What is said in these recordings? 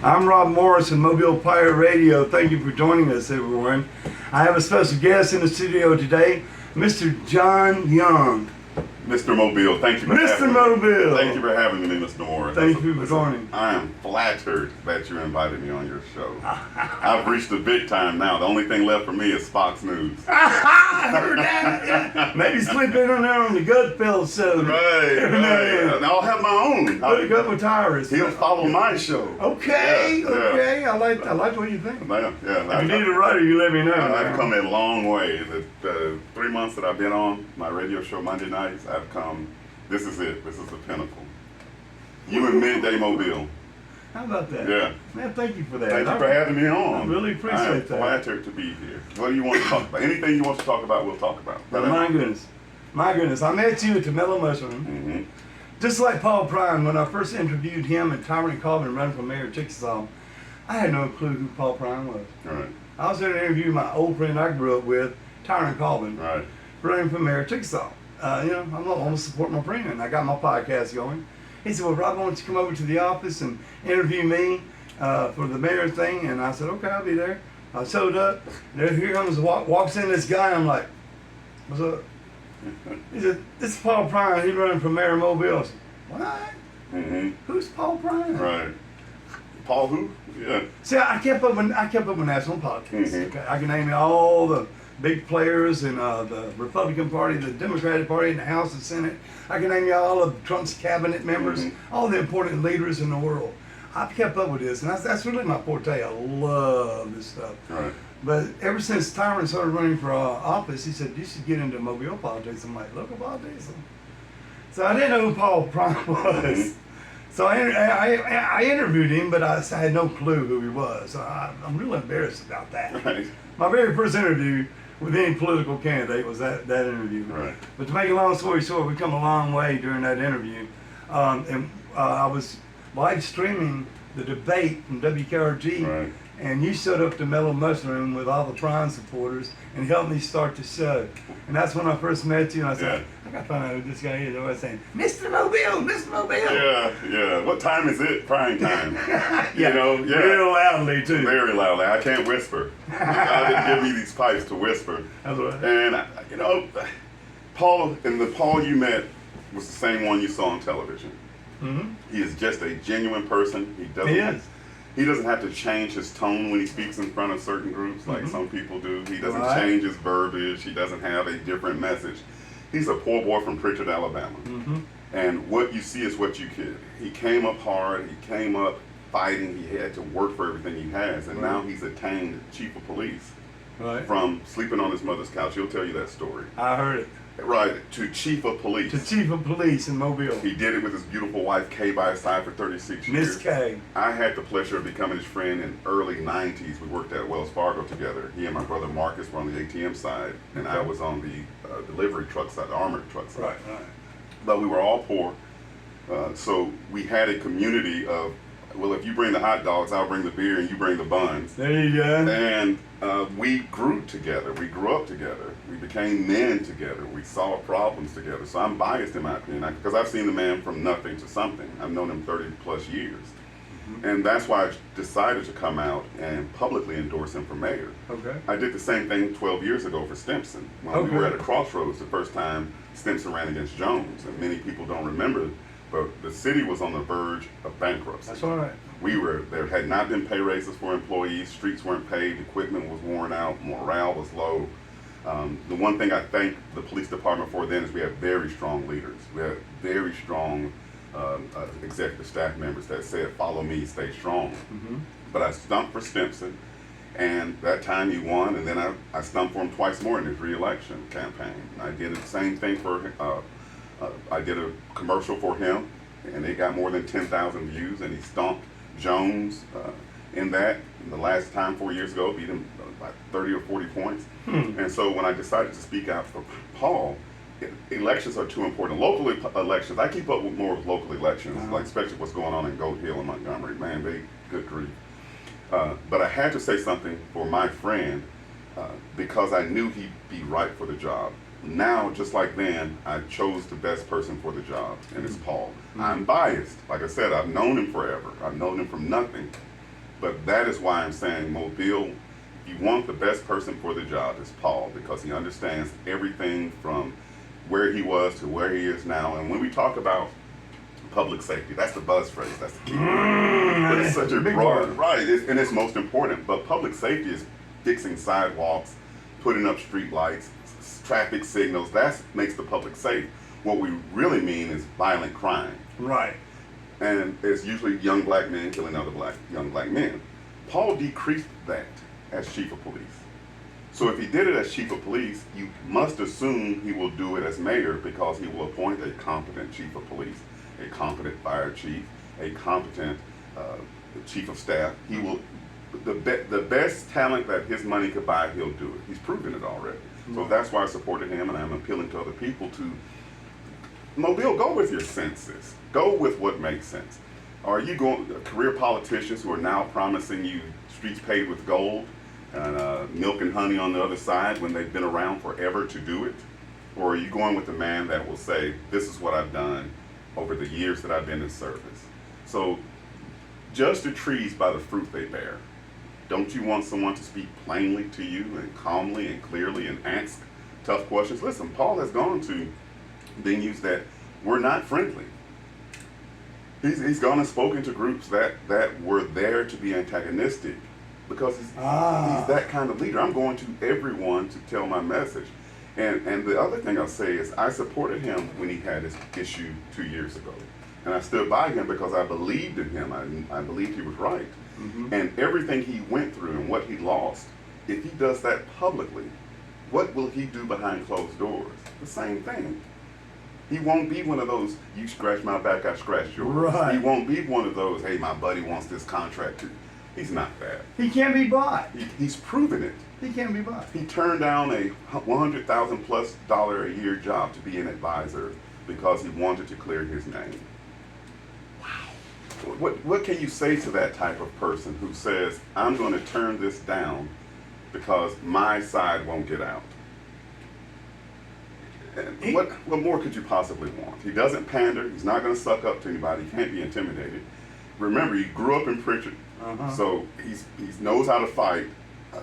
I'm Rob Morris of Mobile Pirate Radio. Thank you for joining us, everyone. I have a special guest in the studio today, Mr. John Young. Mr. Mobile, thank you for Mr. having Mobile. me. Thank you for having me, Mr. Morris. Thank you for joining. I am flattered that you invited me on your show. I've reached the big time now. The only thing left for me is Fox News. I heard that. Maybe slip in on there on the Gutfeld show. Right. And I'll have my own. Put a couple of tires. He'll follow my show. Okay, Yeah, okay. I like what you think. Yeah. If you need a writer, you let me know. I've come a long way. The 3 months that I've been on my radio show Monday nights, I've come. This is it. This is the pinnacle. You and Midday Mobile. How about that? Yeah. Man, thank you for that. Thank you for having me on. I really appreciate I am that. flattered to be here. What do you want to talk about? Anything you want to talk about, we'll talk about. But my goodness. I met you at the Mellow Mushroom. Mm-hmm. Just like Paul Prime, when I first interviewed him and Tyron Corbin running for mayor of Chickasaw, I had no clue who Paul Prime was. Right. I was there to interview my old friend I grew up with, Tyron Corbin, Right. running for mayor of Chickasaw. I'm going to support my friend, and I got my podcast going. He said, well, Rob, why don't you come over to the office and interview me for the mayor thing? And I said, okay, I'll be there. I showed up. Here comes, walks in this guy, and I'm like, what's up? He said, this is Paul Prime. He's running for mayor of Mobile. I said, what? Mm-hmm. Who's Paul Prime? Right. Paul who? Yeah. See, I kept up with national politics. Mhm. Okay? I can name you all the big players in the Republican Party, the Democratic Party, in the House and Senate. I can name you all of Trump's cabinet members, all the important leaders in the world. I've kept up with this, and that's really my forte. I love this stuff. Right. But ever since Tyron started running for office, he said, you should get into Mobile politics. I'm like, local politics? So I didn't know who Paul Prime was. Mhm. So I interviewed him, but I had no clue who he was. So I'm really embarrassed about that. Right. My very first interview with any political candidate was that interview. Right. But to make a long story short, we come a long way during that interview. I was live streaming the debate from WKRG, Right. and you showed up to Mellow Mushroom with all the Prime supporters and helped me start the show. And that's when I first met you, and I said, I got to find out who this guy is. I was saying, Mr. Mobile, Mr. Mobile. Yeah. What time is it? Prime time. You know? Yeah. Real loudly, too. Very loudly. I can't whisper. God didn't give me these pipes to whisper. That's right. And, Paul, and the Paul you met was the same one you saw on television. Mm-hmm. He is just a genuine person. He doesn't have to change his tone when he speaks in front of certain groups like some people do. He doesn't change his verbiage. He doesn't have a different message. He's a poor boy from Pritchard, Alabama. Mm-hmm. And what you see is what you get. He came up hard. He came up fighting. He had to work for everything he has. And now he's attained chief of police from sleeping on his mother's couch. He'll tell you that story. I heard it. Right, to chief of police. To chief of police in Mobile. He did it with his beautiful wife, Kay, by his side for 36 years. Miss Kay. I had the pleasure of becoming his friend in early 90s. We worked at Wells Fargo together. He and my brother Marcus were on the ATM side, and I was on the delivery truck side, the armored truck side. Right. But we were all poor, so we had a community of, well, if you bring the hot dogs, I'll bring the beer, and you bring the buns. There you go. And we grew together. We grew up together. We became men together. We solved problems together. So I'm biased in my opinion because I've seen the man from nothing to something. I've known him 30 plus years. Mm-hmm. And that's why I decided to come out and publicly endorse him for mayor. Okay. I did the same thing 12 years ago for Stimson when we were at a crossroads the first time Stimson ran against Jones. And many people don't remember, but the city was on the verge of bankruptcy. That's all right. There had not been pay raises for employees, streets weren't paved, equipment was worn out, morale was low. The one thing I thank the police department for then is we had very strong leaders. We had very strong executive staff members that said, follow me, stay strong. Mm-hmm. But I stumped for Stimson, and that time he won, and then I stumped for him twice more in his re-election campaign. I did the same thing for I did a commercial for him, and it got more than 10,000 views, and he stomped Jones in that. The last time 4 years ago, beat him by 30 or 40 points. And so when I decided to speak out for Paul, elections are too important. Local elections, I keep up with more with local elections, like especially what's going on in Goat Hill and Montgomery. Man, good grief. But I had to say something for my friend because I knew he'd be right for the job. Now, just like then, I chose the best person for the job, and it's Paul. I'm biased. Like I said, I've known him forever. I've known him from nothing. But that is why I'm saying Mobile, if you want the best person for the job, is Paul, because he understands everything from where he was to where he is now. And when we talk about public safety, that's the buzz phrase, that's the key word. But it's such a big broad, word. right, and it's most important. But public safety is fixing sidewalks, putting up street lights, traffic signals. That makes the public safe. What we really mean is violent crime. Right. And it's usually young black men killing other young black men. Paul decreased that as chief of police. So if he did it as chief of police, you must assume he will do it as mayor, because he will appoint a competent chief of police, a competent fire chief, a competent chief of staff. He will, the best talent that his money could buy, he'll do it. He's proven it already. So that's why I supported him, and I'm appealing to other people to, Mobile, go with your senses. Go with what makes sense. Are you going, career politicians who are now promising you streets paved with gold and milk and honey on the other side when they've been around forever to do it? Or are you going with the man that will say, this is what I've done over the years that I've been in service? So judge the trees by the fruit they bear. Don't you want someone to speak plainly to you and calmly and clearly and ask tough questions? Listen, Paul has gone to venues that were not friendly. He's gone and spoken to groups that were there to be antagonistic, because he's that kind of leader. I'm going to everyone to tell my message. And the other thing I'll say is I supported him when he had his issue 2 years ago. And I stood by him because I believed in him. I believed he was right. Mm-hmm. And everything he went through and what he lost, if he does that publicly, what will he do behind closed doors? The same thing. He won't be one of those, you scratch my back, I scratch yours. Right. He won't be one of those, hey, my buddy wants this contract too. He's not that. He can't be bought. He's proven it. He can't be bought. He turned down a $100,000+ a year job to be an advisor because he wanted to clear his name. Wow. What can you say to that type of person who says, I'm going to turn this down because my side won't get out? And what more could you possibly want? He doesn't pander. He's not going to suck up to anybody. He can't be intimidated. Remember, he grew up in Pritchard, so he knows how to fight,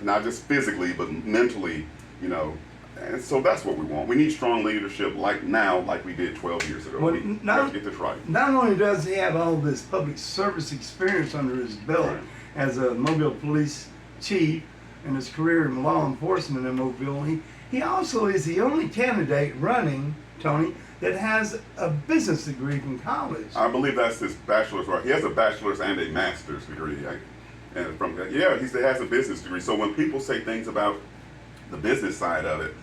not just physically, but mentally, you know. And so that's what we want. We need strong leadership like now, like we did 12 years ago. Well, we have to get this right. Not only does he have all this public service experience under his belt as a Mobile police chief and his career in law enforcement in Mobile, he also is the only candidate running, Tony, that has a business degree from college. I believe that's his bachelor's, right? He has a bachelor's and a master's degree. He has a business degree. So when people say things about the business side of it,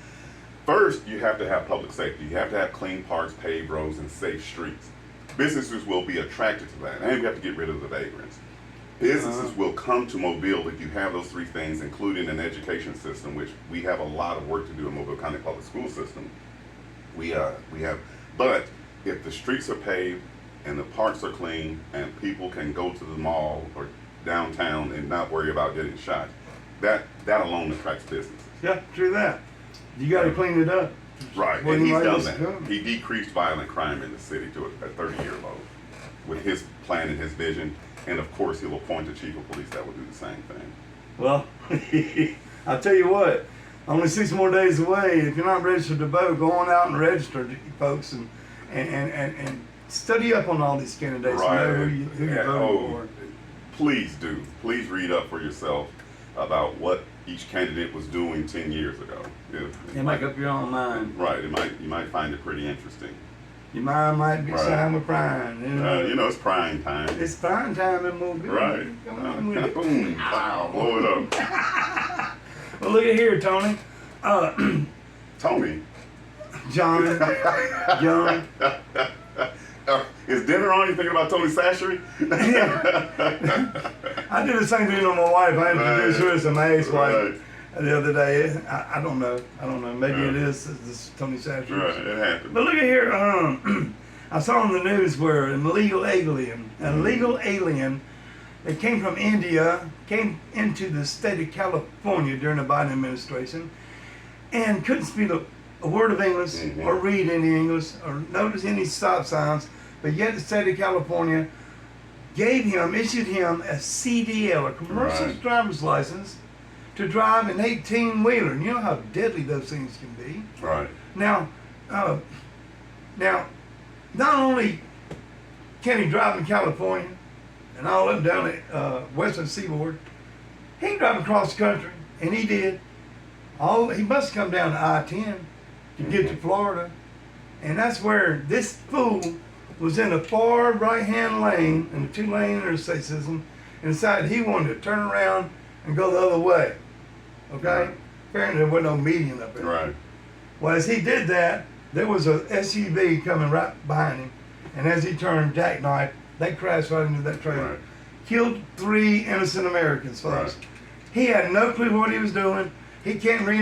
first you have to have public safety. You have to have clean parks, paved roads, and safe streets. Businesses will be attracted to that, and we have to get rid of the vagrants. Businesses will come to Mobile if you have those three things, including an education system, which we have a lot of work to do in Mobile County Public School System. We have, but if the streets are paved and the parks are clean and people can go to the mall or downtown and not worry about getting shot, that alone attracts business. Yeah, true that. You got to clean it up. Right, Well, and he's anybody done else that. can. He decreased violent crime in the city to a 30-year low with his plan and his vision. And of course, he'll appoint a chief of police that will do the same thing. Well, I'll tell you what, only 6 more days away. If you're not registered to vote, go on out and register, folks, and study up on all these candidates. Right. Know who you're voting for. Please do. Please read up for yourself about what each candidate was doing 10 years ago. And make up your own mind. Right. You might find it pretty interesting. Your mind might be Right. signed with prime. It's prime time. It's prime time in Mobile. Right. Come on with it. Boom. Wow. Blow it up. Well, look at here, Tony. Tony. John. Is dinner on? You thinking about Tony Sashery? Yeah. I did the same thing on my wife. I introduced her as my ex-wife the other day. I don't know. Maybe it is this Tony Sashery. Right, it happened. But look at here. I saw on the news where an illegal alien that came from India came into the state of California during the Biden administration and couldn't speak a word of English or read any English or notice any stop signs, but yet the state of California issued him a CDL, a commercial Right. driver's license, to drive an 18-wheeler. And you know how deadly those things can be. Right. Now, not only can he drive in California and all up and down the western seaboard, he can drive across the country, and he did. He must come down to I-10 to get to Florida, and that's where this fool was in the far right-hand lane in the two-lane interstate system, and decided he wanted to turn around and go the other way. Okay? Right. Apparently there wasn't no median up there. Right. Well, as he did that, there was a SUV coming right behind him, and as he turned jackknife, they crashed right into that trailer. Right. Killed 3 innocent Americans, folks. Right. He had no clue what he was doing. He can't read